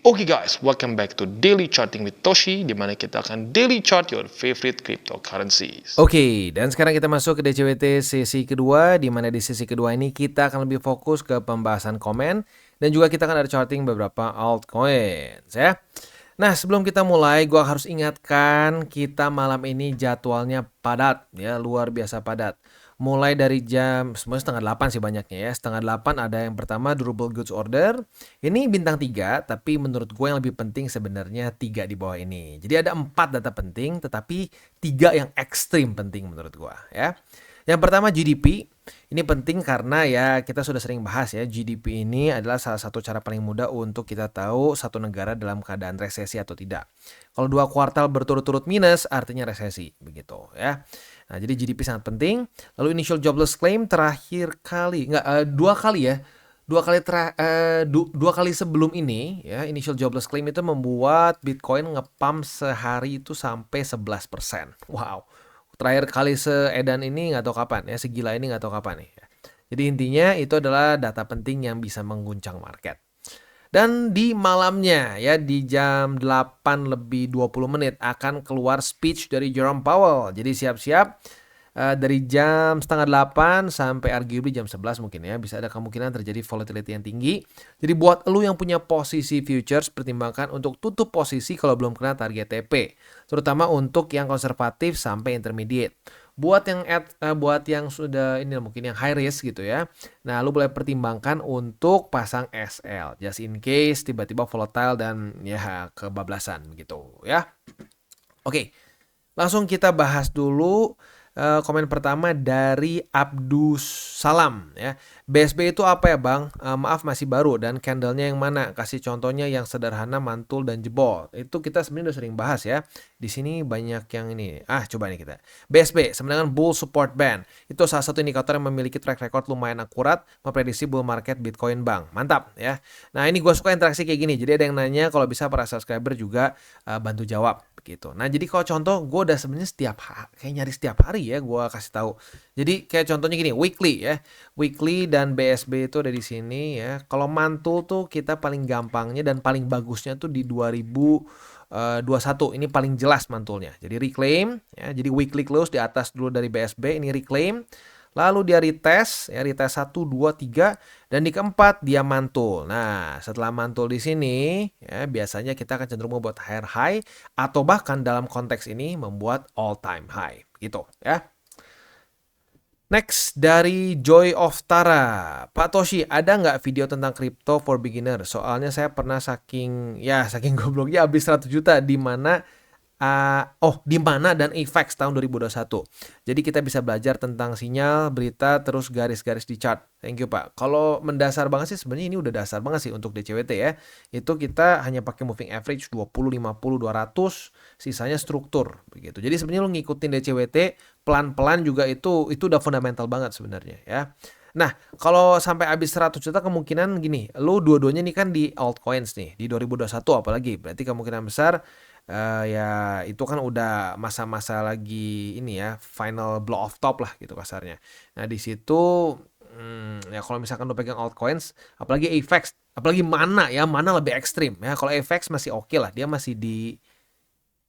Oke guys, welcome back to Daily Charting with Toshi, di mana kita akan daily chart your favorite cryptocurrencies. Oke, dan sekarang kita masuk ke DCWT sesi kedua, di mana di sesi kedua ini kita akan lebih fokus ke pembahasan komen, dan juga kita akan ada charting beberapa altcoins ya. Nah, sebelum kita mulai, gua harus ingatkan kita malam ini jadwalnya padat ya, luar biasa padat. Mulai dari jam sebenarnya 7:30 sih banyaknya ya. 7:30 ada yang pertama durable goods order. Ini bintang 3, tapi menurut gue yang lebih penting sebenarnya 3 di bawah ini. Jadi ada 4 data penting, tetapi 3 yang ekstrim penting menurut gue ya. Yang pertama GDP. Ini penting karena ya kita sudah sering bahas ya, GDP ini adalah salah satu cara paling mudah untuk kita tahu satu negara dalam keadaan resesi atau tidak. Kalau 2 kuartal berturut-turut minus artinya resesi begitu ya. Nah, jadi GDP sangat penting. Lalu initial jobless claim terakhir kali, dua kali ya. Dua kali sebelum ini ya, initial jobless claim itu membuat Bitcoin ngepump sehari itu sampai 11%. Wow. Terakhir kali seedan ini nggak tahu kapan ya, segila ini nggak tahu kapan nih. Jadi intinya itu adalah data penting yang bisa mengguncang market. Dan di malamnya ya, di jam 8 lebih 20 menit akan keluar speech dari Jerome Powell. Jadi siap-siap dari jam 7:30 sampai arguably jam 11 mungkin ya, bisa ada kemungkinan terjadi volatility yang tinggi. Jadi buat lu yang punya posisi futures, pertimbangkan untuk tutup posisi kalau belum kena target TP, terutama untuk yang konservatif sampai intermediate. Buat yang sudah ini mungkin yang high risk gitu ya. Nah, lu boleh pertimbangkan untuk pasang SL just in case tiba-tiba volatile dan ya kebablasan gitu ya. Oke. Langsung kita bahas dulu komen pertama dari Abdus Salam ya. BSB itu apa ya bang? Maaf masih baru dan candlenya yang mana? Kasih contohnya yang sederhana, mantul dan jebol. Itu kita sebenarnya udah sering bahas ya. Di sini banyak yang ini. Coba nih kita. BSB sama dengan bull support band. Itu salah satu indikator yang memiliki track record lumayan akurat memprediksi bull market Bitcoin bang. Mantap ya. Nah ini gue suka interaksi kayak gini. Jadi ada yang nanya, kalau bisa para subscriber juga bantu jawab gitu. Nah jadi kalau contoh gue udah sebenarnya kayak nyari setiap hari ya gue kasih tahu. Jadi kayak contohnya gini, weekly ya, weekly dan BSB itu ada di sini ya. Kalau mantul tuh kita paling gampangnya dan paling bagusnya tuh di 2021 ini paling jelas mantulnya. Jadi reclaim ya, jadi weekly close di atas dulu dari BSB, ini reclaim. Lalu dia retest, 1, 2, 3, dan di keempat dia mantul. Nah, setelah mantul di sini, ya biasanya kita akan cenderung membuat higher high, atau bahkan dalam konteks ini membuat all time high, gitu ya. Next dari Joy of Tara, Pak Toshi, ada nggak video tentang crypto for beginner? Soalnya saya pernah saking gobloknya habis 100 juta di mana di mana dan EFX tahun 2021. Jadi kita bisa belajar tentang sinyal, berita, terus garis-garis di chart. Thank you Pak. Kalau mendasar banget sih sebenarnya ini udah dasar banget sih untuk DCWT ya. Itu kita hanya pakai moving average 20, 50, 200, sisanya struktur begitu. Jadi sebenarnya lu ngikutin DCWT pelan-pelan juga itu udah fundamental banget sebenarnya ya. Nah, kalau sampai habis 100 juta kemungkinan gini, lu dua-duanya nih kan di altcoins nih, di 2021 apalagi. Berarti kemungkinan besar ya itu kan udah masa-masa lagi ini ya, final blow off top lah gitu kasarnya. Nah, di situ ya kalau misalkan lu pegang altcoins, apalagi AVAX, apalagi Mana lebih ekstrim ya. Kalau AVAX masih oke lah, dia masih di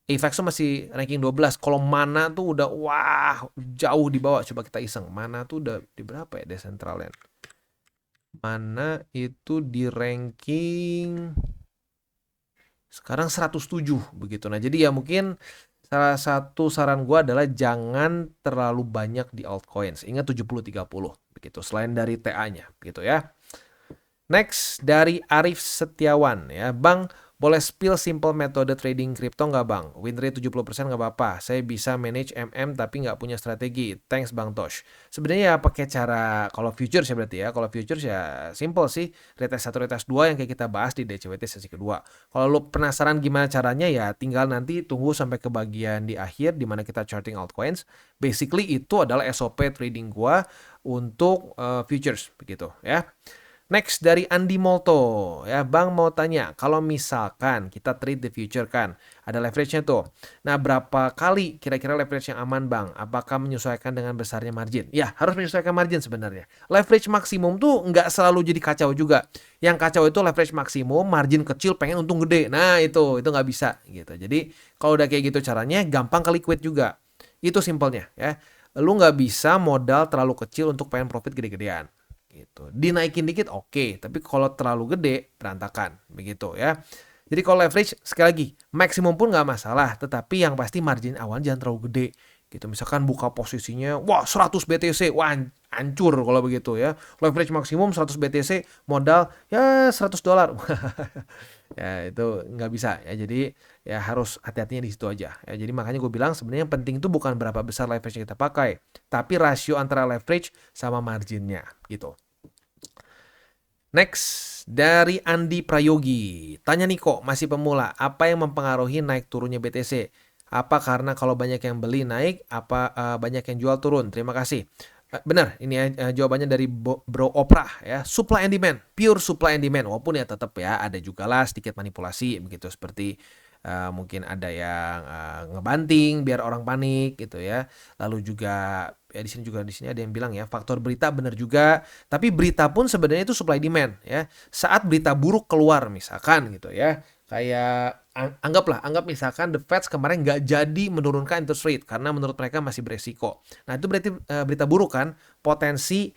AVAX tuh masih ranking 12. Kalau Mana tuh udah wah, jauh di bawah. Coba kita iseng. Mana tuh udah di berapa ya Decentraland? Mana itu di ranking sekarang 107 begitu. Nah, jadi ya mungkin salah satu saran gue adalah jangan terlalu banyak di altcoins. Ingat 70-30 begitu. Selain dari TA-nya gitu ya. Next dari Arif Setiawan ya. Bang, boleh spill simple metode trading crypto nggak bang? Win rate 70% nggak apa-apa. Saya bisa manage MM tapi nggak punya strategi. Thanks Bang Tosh. Sebenarnya ya pakai cara, kalau futures ya berarti ya. Kalau futures ya simple sih. Retest 1, retest 2 yang kayak kita bahas di DCWT sesi kedua. Kalau lo penasaran gimana caranya ya tinggal nanti tunggu sampai ke bagian di akhir di mana kita charting altcoins. Basically itu adalah SOP trading gua untuk futures begitu ya. Next dari Andi Molto, ya Bang mau tanya, kalau misalkan kita trade the future kan, ada leverage-nya tuh. Nah berapa kali kira-kira leverage yang aman Bang? Apakah menyesuaikan dengan besarnya margin? Ya harus menyesuaikan margin sebenarnya. Leverage maksimum tuh nggak selalu jadi kacau juga. Yang kacau itu leverage maksimum, margin kecil pengen untung gede. Nah itu nggak bisa gitu. Jadi kalau udah kayak gitu caranya, gampang ke liquid juga. Itu simpelnya ya. Lu nggak bisa modal terlalu kecil untuk pengen profit gede-gedean gitu. Dinaikin dikit oke, tapi kalau terlalu gede berantakan begitu ya. Jadi kalau leverage sekali lagi maksimum pun nggak masalah, tetapi yang pasti margin awal jangan terlalu gede gitu. Misalkan buka posisinya wah 100 BTC, wah hancur kalau begitu ya. Leverage maksimum 100 BTC, modal ya $100. Ya itu nggak bisa ya, jadi ya harus hati-hatinya di situ aja ya. Jadi makanya gue bilang sebenarnya yang penting itu bukan berapa besar leverage yang kita pakai, tapi rasio antara leverage sama marginnya gitu. Next dari Andi Prayogi, tanya Niko, masih pemula, apa yang mempengaruhi naik turunnya BTC? Apa karena kalau banyak yang beli naik, apa banyak yang jual turun? Terima kasih. Benar, ini jawabannya dari Bro Oprah ya. Supply and demand, pure supply and demand. Walaupun ya tetap ya ada juga lah sedikit manipulasi begitu, seperti mungkin ada yang ngebanting biar orang panik gitu ya. Lalu juga ya di sini ada yang bilang ya faktor berita, benar juga. Tapi berita pun sebenarnya itu supply demand ya. Saat berita buruk keluar misalkan gitu ya. Kayak anggap misalkan The Fed kemarin nggak jadi menurunkan interest rate karena menurut mereka masih beresiko. Nah itu berarti berita buruk kan, potensi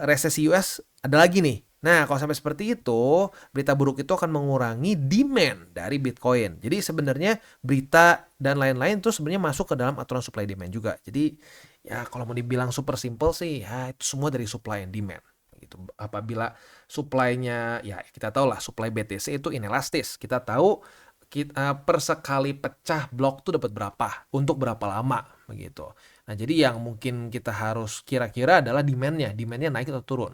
resesi US ada lagi nih. Nah kalau sampai seperti itu, berita buruk itu akan mengurangi demand dari Bitcoin. Jadi sebenarnya berita dan lain-lain itu sebenarnya masuk ke dalam aturan supply demand juga. Jadi ya kalau mau dibilang super simple sih, ya itu semua dari supply and demand. Gitu. Apabila supply-nya, ya kita tahu lah supply BTC itu inelastis. Kita tahu per sekali pecah blok tuh dapat berapa, untuk berapa lama begitu. Nah jadi yang mungkin kita harus kira-kira adalah demand-nya naik atau turun.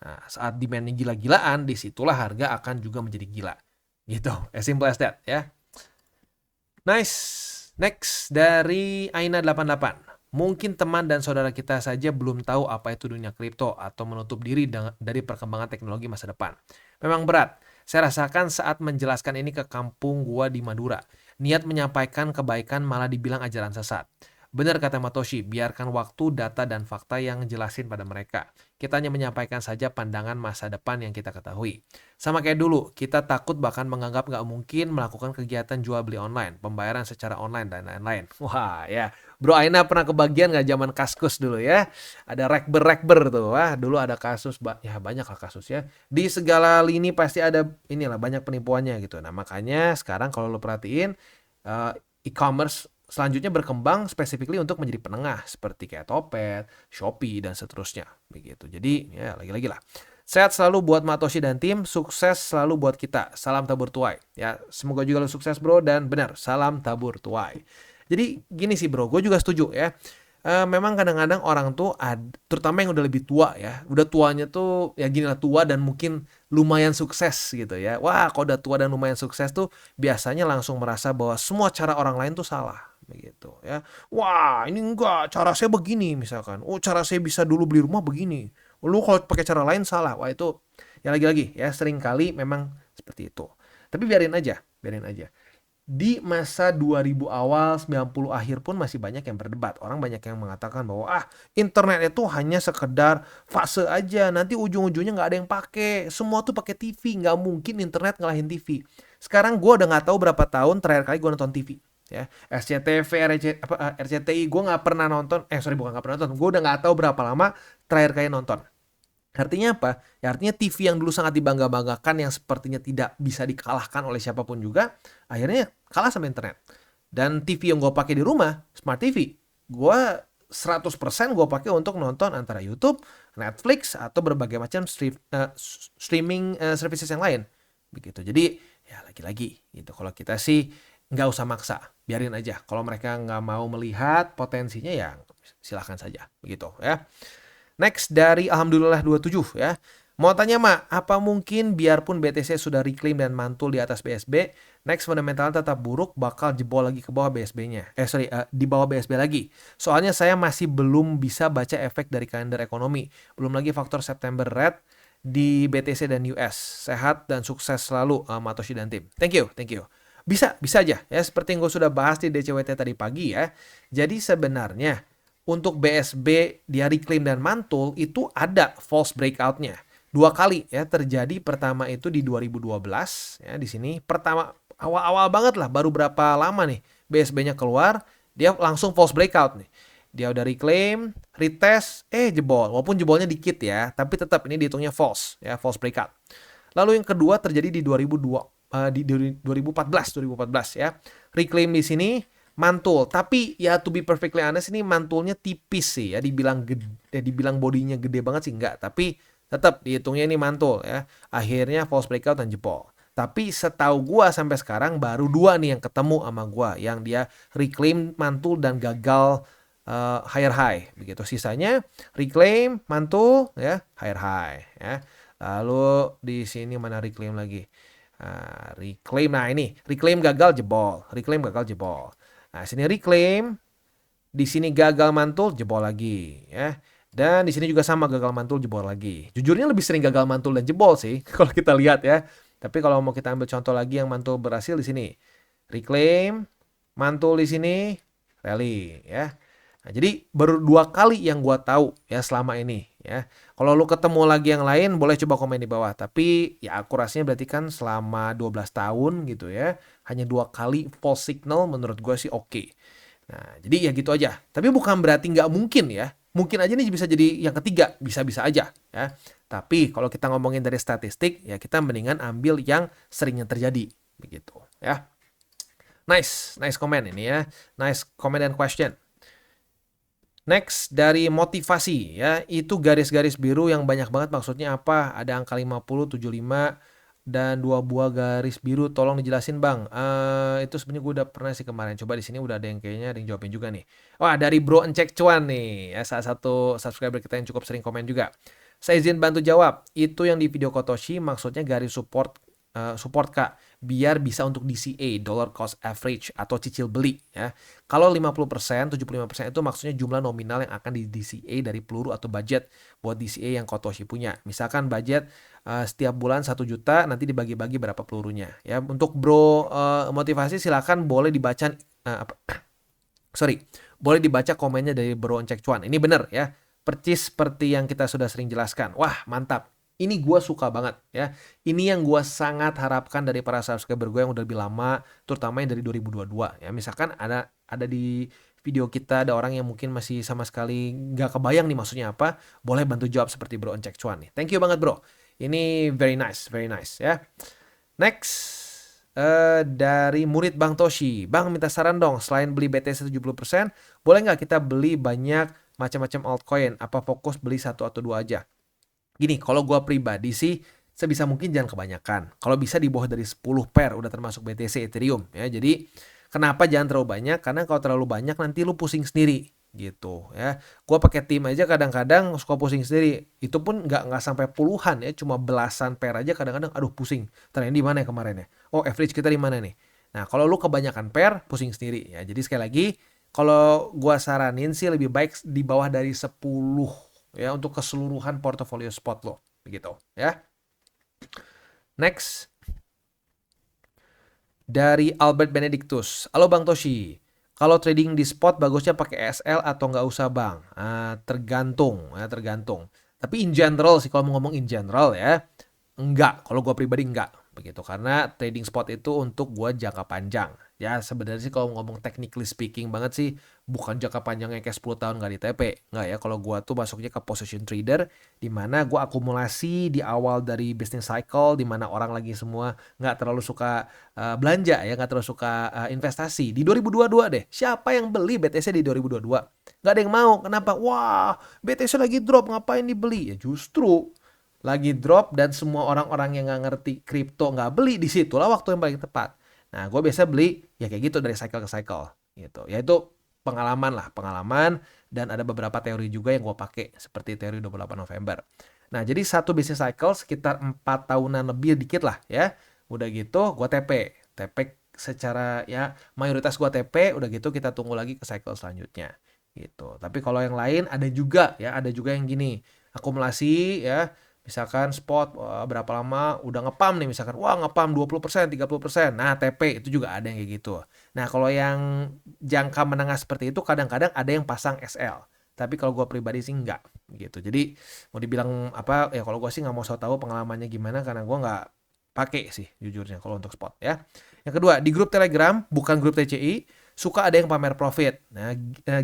Nah saat demand-nya gila-gilaan, disitulah harga akan juga menjadi gila. Gitu, as simple as that ya. Nice. Next dari Aina88. Mungkin teman dan saudara kita saja belum tahu apa itu dunia kripto atau menutup diri dari perkembangan teknologi masa depan. Memang berat. Saya rasakan saat menjelaskan ini ke kampung gua di Madura. Niat menyampaikan kebaikan malah dibilang ajaran sesat. Benar kata Matoshi, biarkan waktu, data, dan fakta yang jelasin pada mereka. Kita hanya menyampaikan saja pandangan masa depan yang kita ketahui. Sama kayak dulu, kita takut bahkan menganggap nggak mungkin melakukan kegiatan jual beli online, pembayaran secara online, dan lain-lain. Wah ya, Bro Aina pernah kebagian nggak zaman Kaskus dulu ya? Ada rekber tuh, wah dulu ada kasus, ya banyak lah kasusnya. Di segala lini pasti ada inilah banyak penipuannya gitu. Nah makanya sekarang kalau lo perhatiin, e-commerce selanjutnya berkembang specifically untuk menjadi penengah seperti kayak Topet, Shopee, dan seterusnya. Begitu. Jadi ya lagi-lagi lah. Sehat selalu buat Matoshi dan tim, sukses selalu buat kita. Salam tabur tuai. Ya, semoga juga lo sukses bro, dan benar, salam tabur tuai. Jadi gini sih bro, gue juga setuju ya. Memang kadang-kadang orang tuh terutama yang udah lebih tua ya, udah tuanya tuh ya gini lah, tua dan mungkin lumayan sukses gitu ya. Wah kalau udah tua dan lumayan sukses tuh biasanya langsung merasa bahwa semua cara orang lain tuh salah begitu ya. Wah ini enggak, cara saya begini misalkan, oh cara saya bisa dulu beli rumah begini, lu kalau pakai cara lain salah. Wah itu ya lagi-lagi ya sering kali memang seperti itu. Tapi biarin aja. Di masa 2000 awal, 90 akhir pun masih banyak yang berdebat. Orang banyak yang mengatakan bahwa internet itu hanya sekedar fase aja. Nanti ujung-ujungnya nggak ada yang pakai. Semua tuh pakai TV. Nggak mungkin internet ngalahin TV. Sekarang gue udah nggak tahu berapa tahun terakhir kali gue nonton TV. Ya, SCTV, RCTI gue nggak pernah nonton. Bukan nggak pernah nonton. Gue udah nggak tahu berapa lama terakhir kali nonton. Artinya apa? Ya artinya TV yang dulu sangat dibangga-banggakan, yang sepertinya tidak bisa dikalahkan oleh siapapun juga, akhirnya kalah sama internet. Dan TV yang gue pakai di rumah, Smart TV, gue 100% gue pakai untuk nonton antara YouTube, Netflix, atau berbagai macam streaming services yang lain. Begitu. Jadi ya lagi-lagi gitu. Kalau kita sih nggak usah maksa, biarin aja. Kalau mereka nggak mau melihat potensinya ya silahkan saja. Begitu ya. Next dari Alhamdulillah 27 ya. Mau tanya Mak, apa mungkin biarpun BTC sudah reclaim dan mantul di atas BSB, next fundamentalnya tetap buruk, bakal jebol lagi ke bawah BSB-nya? Di bawah BSB lagi. Soalnya saya masih belum bisa baca efek dari kalender ekonomi. Belum lagi faktor September Red di BTC dan US. Sehat dan sukses selalu Matoshi dan tim. Thank you, thank you. Bisa aja ya, seperti yang gue sudah bahas di DCWT tadi pagi ya. Jadi sebenarnya untuk BSB dia reclaim dan mantul itu ada false breakout-nya. 2 kali ya terjadi. Pertama itu di 2012 ya, di sini pertama awal-awal banget lah, baru berapa lama nih BSB-nya keluar, dia langsung false breakout nih. Dia udah reclaim, retest, jebol. Walaupun jebolnya dikit ya, tapi tetap ini dihitungnya false ya, false breakout. Lalu yang kedua terjadi di 2014 ya. Reclaim di sini mantul, tapi ya to be perfectly honest ini mantulnya tipis sih ya, dibilang bodinya gede banget sih enggak, tapi tetap dihitungnya ini mantul ya. Akhirnya false breakout dan jebol. Tapi setahu gua sampai sekarang baru 2 nih yang ketemu sama gua yang dia reclaim, mantul dan gagal higher high begitu. Sisanya reclaim, mantul ya, higher high ya. Lalu di sini mana reclaim lagi? Reclaim, nah ini reclaim gagal jebol, reclaim gagal jebol. Nah sini reclaim, di sini gagal mantul jebol lagi ya. Dan di sini juga sama, gagal mantul jebol lagi. Jujurnya lebih sering gagal mantul dan jebol sih kalau kita lihat ya. Tapi kalau mau kita ambil contoh lagi yang mantul berhasil di sini, reclaim, mantul di sini, rally ya. Nah, jadi baru 2 kali yang gua tahu ya selama ini ya. Kalau lu ketemu lagi yang lain boleh coba komen di bawah. Tapi ya akurasinya berarti kan selama 12 tahun gitu ya, hanya 2 kali false signal menurut gua sih oke. Nah, jadi ya gitu aja. Tapi bukan berarti nggak mungkin ya. Mungkin aja nih bisa jadi yang ketiga, bisa-bisa aja ya. Tapi kalau kita ngomongin dari statistik ya kita mendingan ambil yang seringnya terjadi begitu ya. Nice comment ini ya. Nice comment and question. Next dari motivasi ya, itu garis-garis biru yang banyak banget maksudnya apa? Ada angka 50, 75 dan 2 buah garis biru, tolong dijelasin Bang. Itu sebenarnya gue udah pernah sih kemarin. Coba di sini udah ada yang kayaknya ada yang jawabin juga nih. Wah, dari Bro Encek Cuan nih, ya salah satu subscriber kita yang cukup sering komen juga. Saya izin bantu jawab. Itu yang di video Kotoshi maksudnya garis support Kak, biar bisa untuk DCA, dollar cost average atau cicil beli ya. Kalau 50%, 75% itu maksudnya jumlah nominal yang akan di DCA dari peluru atau budget buat DCA yang Kotoshi punya. Misalkan budget setiap bulan 1 juta, nanti dibagi-bagi berapa pelurunya ya. Untuk Bro motivasi silakan boleh dibaca boleh dibaca komennya dari Bro Encek Cuan. Ini bener ya. Percis seperti yang kita sudah sering jelaskan. Wah, mantap. Ini gue suka banget ya. Ini yang gue sangat harapkan dari para subscriber gue yang udah lebih lama, terutama yang dari 2022 ya. Misalkan ada di video kita ada orang yang mungkin masih sama sekali nggak kebayang nih maksudnya apa, boleh bantu jawab seperti Bro Encek Cuan nih. Thank you banget Bro. Ini very nice ya. Next dari murid Bang Toshi. Bang minta saran dong, selain beli BTC 70%, boleh nggak kita beli banyak macam-macam altcoin? Apa fokus beli 1 atau 2 aja? Gini, kalau gue pribadi sih sebisa mungkin jangan kebanyakan. Kalau bisa di bawah dari 10 pair udah termasuk BTC Ethereum ya. Jadi kenapa jangan terlalu banyak? Karena kalau terlalu banyak nanti lu pusing sendiri gitu ya. Gue pakai tim aja kadang-kadang suka pusing sendiri. Itu pun nggak sampai puluhan ya, cuma belasan pair aja kadang-kadang aduh pusing. Ternyata di mana ya kemarin ya? Oh, average kita di mana nih? Nah, kalau lu kebanyakan pair pusing sendiri ya. Jadi sekali lagi kalau gue saranin sih lebih baik di bawah dari 10 ya untuk keseluruhan portofolio spot lo begitu ya. Next dari Albert Benedictus. Halo Bang Toshi, kalau trading di spot bagusnya pakai SL atau nggak usah Bang? Tergantung ya, tergantung. Tapi in general sih, kalau mau ngomong in general ya, enggak. Kalau gue pribadi enggak begitu, karena trading spot itu untuk gue jangka panjang. Ya sebenarnya sih kalau ngomong technically speaking banget sih, bukan jangka panjangnya kayak 10 tahun nggak di TP. Nggak ya, kalau gue tuh masuknya ke position trader, di mana gue akumulasi di awal dari business cycle, di mana orang lagi semua nggak terlalu suka belanja ya, nggak terlalu suka investasi. Di 2022 deh, siapa yang beli BTC di 2022? Nggak ada yang mau. Kenapa? Wah, BTC lagi drop, ngapain dibeli? Ya justru lagi drop dan semua orang-orang yang nggak ngerti kripto nggak beli, di situlah waktu yang paling tepat. Nah, gue biasa beli ya kayak gitu dari cycle ke cycle gitu. Yaitu pengalaman dan ada beberapa teori juga yang gue pakai seperti teori 28 November. Nah, jadi satu business cycle sekitar 4 tahunan lebih dikit lah ya. Udah gitu gue TP secara ya mayoritas gue TP, udah gitu kita tunggu lagi ke cycle selanjutnya gitu. Tapi kalau yang lain ada juga yang gini, akumulasi ya Misalkan spot berapa lama udah ngepam nih, misalkan wah ngepam 20%, 30%. Nah, TP itu juga ada yang kayak gitu. Nah, kalau yang jangka menengah seperti itu kadang-kadang ada yang pasang SL. Tapi kalau gue pribadi sih enggak gitu. Jadi mau dibilang apa ya, kalau gue sih nggak mau so tahu pengalamannya gimana karena gue nggak pakai sih jujurnya kalau untuk spot ya. Yang kedua, di grup Telegram bukan grup TCI suka ada yang pamer profit. Nah,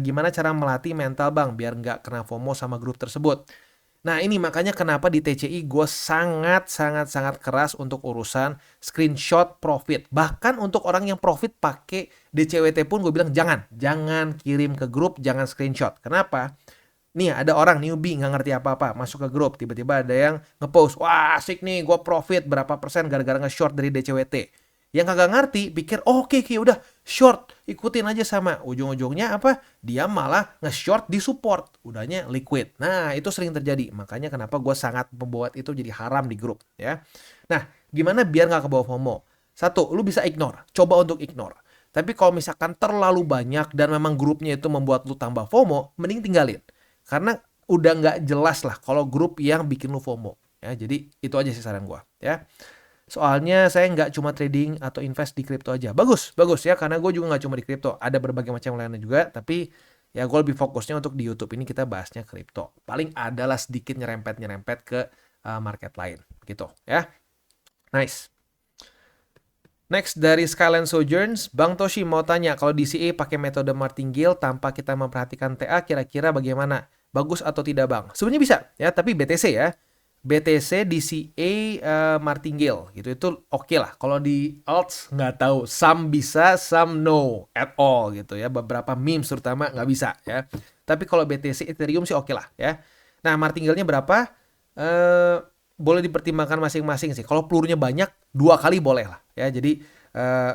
gimana cara melatih mental bang biar nggak kena FOMO sama grup tersebut? Nah, ini makanya kenapa di TCI gue sangat keras untuk urusan screenshot profit. Bahkan untuk orang yang profit pakai DCWT pun gue bilang jangan kirim ke grup, jangan screenshot. Kenapa? Nih ada orang newbie nggak ngerti apa-apa masuk ke grup, tiba-tiba ada yang ngepost, wah asik nih gue profit berapa persen gara-gara nge-short dari DCWT. Yang kagak ngerti pikir oke udah short ikutin aja, sama ujung-ujungnya apa, dia malah nge-short di support udahnya liquid. Nah itu sering terjadi, makanya kenapa gue sangat membuat itu jadi haram di grup ya. Nah gimana biar nggak kebawa FOMO? Satu, lu bisa ignore, coba untuk ignore. Tapi kalau misalkan terlalu banyak dan memang grupnya itu membuat lu tambah FOMO, mending tinggalin. Karena udah nggak jelas lah kalau grup yang bikin lu FOMO. Ya, jadi itu aja sih saran gue. Ya. Soalnya saya nggak cuma trading atau invest di kripto aja. Bagus ya. Karena gue juga nggak cuma di kripto. Ada berbagai macam lainnya juga. Tapi ya gue lebih fokusnya untuk di YouTube ini kita bahasnya kripto. Paling adalah sedikit nyerempet ke market lain. Gitu ya. Nice. Next dari Skyline Sojourns, Bang Toshi mau tanya kalau DCA pakai metode martingale tanpa kita memperhatikan TA kira-kira bagaimana? Bagus atau tidak Bang? Sebenarnya bisa ya, tapi BTC ya. BTC, DCA, martingale gitu itu oke lah. Kalau di alts nggak tahu, some bisa, some no at all gitu ya. Beberapa memes terutama nggak bisa ya. Tapi kalau BTC, Ethereum sih oke lah ya. Nah martingale-nya berapa? Boleh dipertimbangkan masing-masing sih. Kalau pelurunya banyak, 2 kali boleh lah ya. Jadi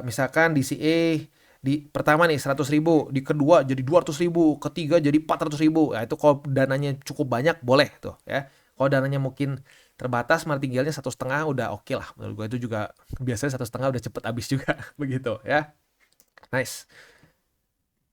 misalkan DCA di pertama nih 100.000, di kedua jadi 200.000, ketiga jadi 400.000. Nah itu kalau dananya cukup banyak boleh tuh ya. Kalau dananya mungkin terbatas, martingale-nya 1,5 udah oke lah. Menurut gue itu juga biasanya 1,5 udah cepet habis juga begitu ya. Nice.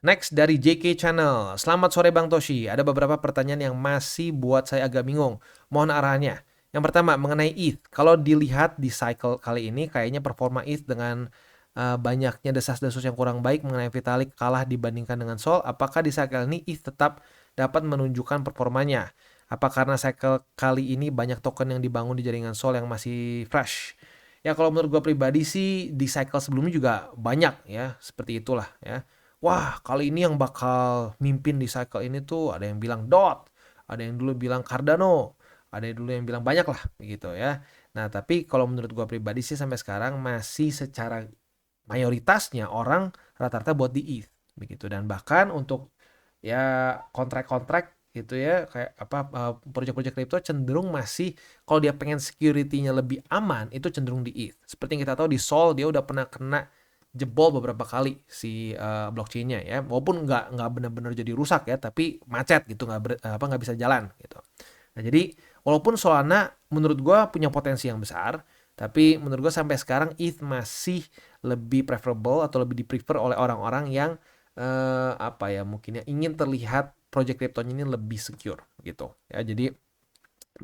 Next dari JK Channel. Selamat sore Bang Toshi. Ada beberapa pertanyaan yang masih buat saya agak bingung. Mohon arahannya. Yang pertama mengenai ETH. Kalau dilihat di cycle kali ini kayaknya performa ETH dengan banyaknya desas-desus yang kurang baik mengenai Vitalik kalah dibandingkan dengan Sol. Apakah di cycle ini ETH tetap dapat menunjukkan performanya? Apa karena cycle kali ini banyak token yang dibangun di jaringan Sol yang masih fresh? Ya kalau menurut gue pribadi sih di cycle sebelumnya juga banyak ya. Seperti itulah ya. Wah, kali ini yang bakal mimpin di cycle ini tuh ada yang bilang DOT, ada yang dulu bilang Cardano, ada yang dulu yang bilang banyak lah begitu ya. Nah, tapi kalau menurut gua pribadi sih sampai sekarang masih secara mayoritasnya orang rata-rata buat di ETH begitu, dan bahkan untuk ya kontrak-kontrak gitu ya kayak apa proyek-proyek kripto cenderung masih kalau dia pengen security-nya lebih aman itu cenderung di ETH. Seperti yang kita tahu di Sol dia udah pernah kena jebol beberapa kali si blockchain-nya ya, walaupun nggak benar-benar jadi rusak ya, tapi macet gitu nggak bisa jalan gitu. Nah jadi walaupun Solana menurut gue punya potensi yang besar, tapi menurut gue sampai sekarang ETH masih lebih preferable atau lebih di-prefer oleh orang-orang yang apa ya mungkin ya ingin terlihat project cryptonya ini lebih secure gitu ya. Jadi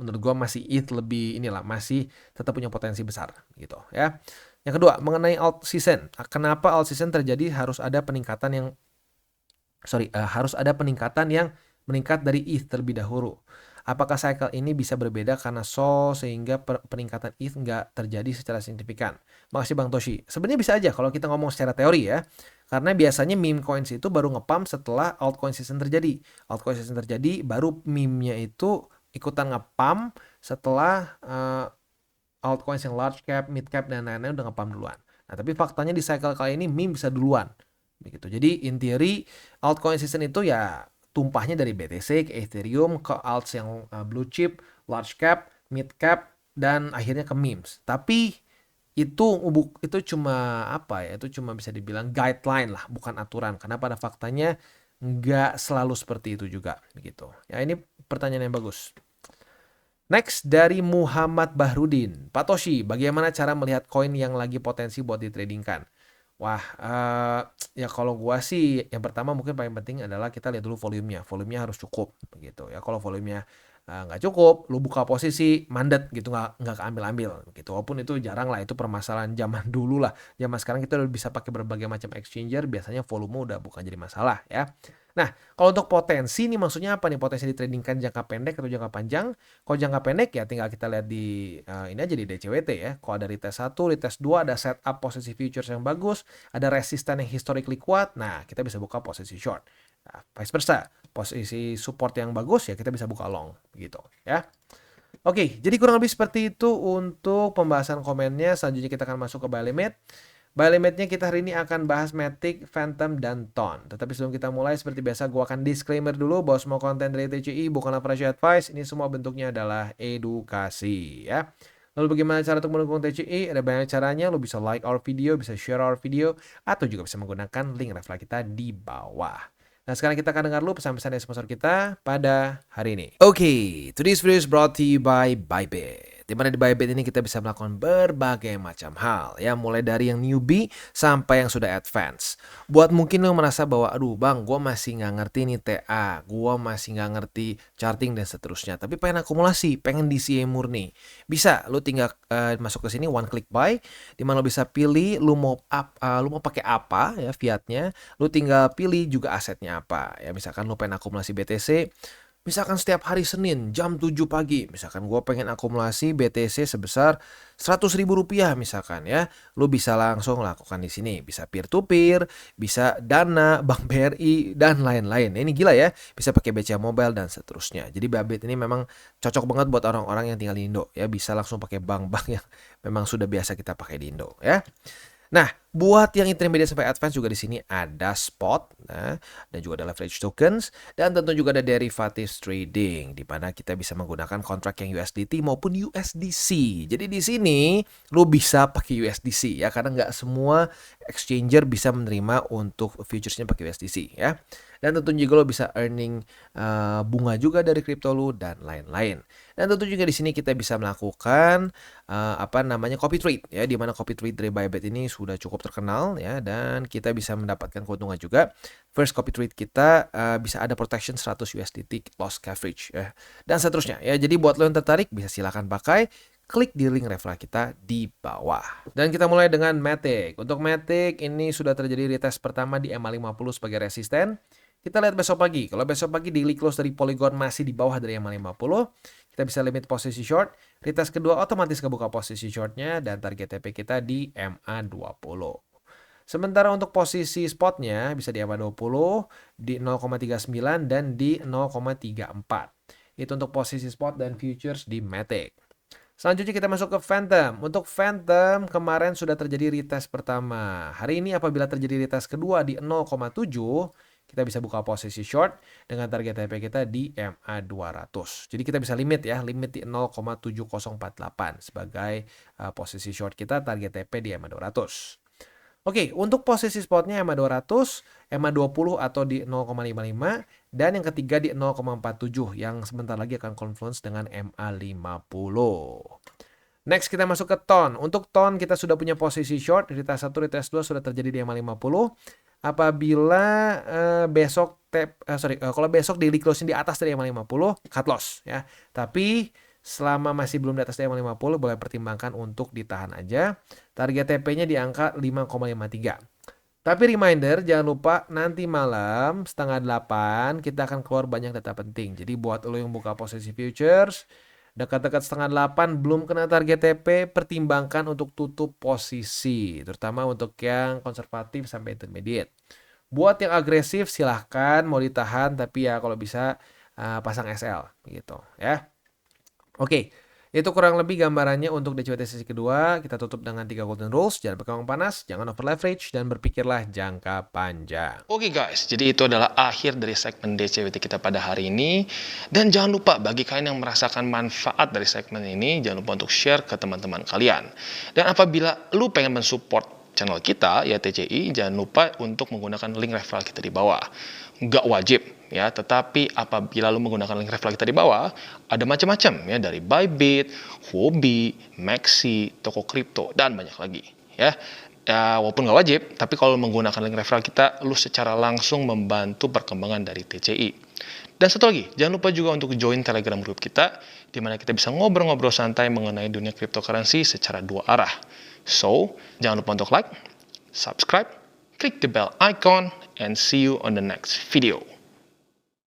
menurut gue masih ETH lebih inilah, masih tetap punya potensi besar gitu ya. Yang kedua mengenai alt season, kenapa alt season terjadi harus ada peningkatan yang meningkat dari ETH terlebih dahulu. Apakah cycle ini bisa berbeda karena Sol sehingga peningkatan ETH nggak terjadi secara signifikan? Makasih Bang Toshi. Sebenarnya bisa aja kalau kita ngomong secara teori ya. Karena biasanya meme coins itu baru ngepump setelah altcoin season terjadi. Altcoin season terjadi baru meme-nya itu ikutan ngepump setelah altcoins yang large cap, mid cap dan lain-lain udah ngepump duluan. Nah, tapi faktanya di cycle kali ini meme bisa duluan. Begitu. Jadi in theory altcoin season itu ya tumpahnya dari BTC ke Ethereum ke alts yang blue chip, large cap, mid cap dan akhirnya ke memes. Tapi itu cuma apa ya? Itu cuma bisa dibilang guideline lah, bukan aturan. Karena pada faktanya nggak selalu seperti itu juga begitu. Ya ini pertanyaan yang bagus. Next dari Muhammad Bahrudin. Pak Toshi, bagaimana cara melihat koin yang lagi potensi buat ditradingkan? Wah, ya kalau gua sih yang pertama mungkin paling penting adalah kita lihat dulu volumenya. Volumenya harus cukup begitu ya. Kalau volumenya nggak cukup, lu buka posisi mandet gitu, nggak keambil-ambil gitu. Walaupun itu jarang lah, itu permasalahan zaman dulu lah. Zaman sekarang kita udah bisa pakai berbagai macam exchanger, biasanya volume udah bukan jadi masalah ya. Nah, kalau untuk potensi nih maksudnya apa nih? Potensi ditradingkan jangka pendek atau jangka panjang? Kalau jangka pendek ya tinggal kita lihat di ini aja di DCWT ya. Kalau ada retest 1, retest 2, ada setup posisi futures yang bagus, ada resisten yang historically kuat, nah kita bisa buka posisi short. Nah, vice versa, posisi support yang bagus ya kita bisa buka long gitu ya. Oke, jadi kurang lebih seperti itu untuk pembahasan komennya. Selanjutnya kita akan masuk ke buy limit. Buy limitnya kita hari ini akan bahas Matic, Phantom, dan Ton. Tetapi sebelum kita mulai, seperti biasa gue akan disclaimer dulu bahwa semua konten dari TCI bukanlah financial advice. Ini semua bentuknya adalah edukasi ya. Lalu bagaimana cara untuk mendukung TCI? Ada banyak caranya. Lo bisa like our video, bisa share our video, atau juga bisa menggunakan link referral kita di bawah. Nah, sekarang kita akan dengar dulu pesan-pesan dari sponsor kita pada hari ini. Oke, today's video is brought to you by Bybit. Di mana di Bybit ini kita bisa melakukan berbagai macam hal ya, mulai dari yang newbie sampai yang sudah advance. Buat mungkin lo merasa bahwa aduh bang, gue masih nggak ngerti nih TA, gue masih nggak ngerti charting dan seterusnya, tapi pengen akumulasi, pengen DCA murni, bisa lo tinggal masuk ke sini one click buy, di mana lo bisa pilih lo mau pakai apa ya fiatnya, lo tinggal pilih juga asetnya apa ya. Misalkan lo pengen akumulasi BTC, misalkan setiap hari Senin jam 7 pagi, misalkan gue pengen akumulasi BTC sebesar 100.000 rupiah misalkan ya, lu bisa langsung lakukan di sini. Bisa peer to peer, bisa Dana, Bank BRI dan lain-lain. Ini gila ya, bisa pakai BCA Mobile dan seterusnya. Jadi Bybit ini memang cocok banget buat orang-orang yang tinggal di Indo ya, bisa langsung pakai bank-bank yang memang sudah biasa kita pakai di Indo ya. Nah, buat yang intermediate sampai advance juga di sini ada spot, nah, dan juga ada leverage tokens, dan tentu juga ada derivatives trading, di mana kita bisa menggunakan kontrak yang USDT maupun USDC. Jadi di sini lo bisa pakai USDC ya, karena nggak semua exchanger bisa menerima untuk futuresnya pakai USDC ya. Dan tentu juga lo bisa earning bunga juga dari kripto lo dan lain-lain. Dan tentu juga di sini kita bisa melakukan copy trade ya, di mana copy trade dari Bybit ini sudah cukup terkenal ya, dan kita bisa mendapatkan keuntungan juga. First copy trade kita bisa ada protection 100 USDT loss coverage ya, dan seterusnya ya. Jadi buat lo yang tertarik bisa silakan pakai, klik di link referral kita di bawah. Dan kita mulai dengan Matic. Untuk Matic ini sudah terjadi retest pertama di MA50 sebagai resisten. Kita lihat besok pagi. Kalau besok pagi daily close dari Polygon masih di bawah dari MA50, kita bisa limit posisi short. Retest kedua otomatis kebuka posisi shortnya, dan target TP kita di MA20. Sementara untuk posisi spotnya bisa di MA20, di 0,39 dan di 0,34. Itu untuk posisi spot dan futures di Matic. Selanjutnya kita masuk ke Phantom. Untuk Phantom kemarin sudah terjadi retest pertama. Hari ini apabila terjadi retest kedua di 0,7, kita bisa buka posisi short dengan target TP kita di MA200. Jadi kita bisa limit ya, limit di 0,7048 sebagai posisi short kita, target TP di MA200. Oke, untuk posisi spotnya MA200, MA20 atau di 0,55, dan yang ketiga di 0,47 yang sebentar lagi akan confluence dengan MA50. Next kita masuk ke Ton. Untuk Ton kita sudah punya posisi short, retest 1, retest 2 sudah terjadi di MA50. Apabila kalau besok daily closing di atas dari MA50, cut loss ya. Tapi selama masih belum di atas dari MA50, boleh pertimbangkan untuk ditahan aja. Target TP-nya di angka 5,53. Tapi reminder, jangan lupa nanti malam 7:30 kita akan keluar banyak data penting. Jadi buat lo yang buka posisi futures, dekat-dekat 7:30 belum kena target TP, pertimbangkan untuk tutup posisi, terutama untuk yang konservatif sampai intermediate. Buat yang agresif silahkan mau ditahan, tapi ya kalau bisa pasang SL gitu ya. Oke, itu kurang lebih gambarannya untuk DCWT sesi kedua. Kita tutup dengan 3 golden rules. Jangan pakai uang panas, jangan over leverage, dan berpikirlah jangka panjang. Oke guys, jadi itu adalah akhir dari segmen DCWT kita pada hari ini. Dan jangan lupa bagi kalian yang merasakan manfaat dari segmen ini, jangan lupa untuk share ke teman-teman kalian. Dan apabila lu pengen mensupport channel kita, ya TCI, jangan lupa untuk menggunakan link referral kita di bawah. Nggak wajib ya, tetapi apabila lu menggunakan link referral kita di bawah, ada macam-macam ya, dari Bybit, Huobi, Maxi, toko kripto, dan banyak lagi ya. Ya, walaupun nggak wajib, tapi kalau menggunakan link referral kita, lu secara langsung membantu perkembangan dari TCI. Dan satu lagi, jangan lupa juga untuk join Telegram group kita, di mana kita bisa ngobrol-ngobrol santai mengenai dunia cryptocurrency secara dua arah. So, jangan lupa untuk like, subscribe, klik the bell icon, and see you on the next video.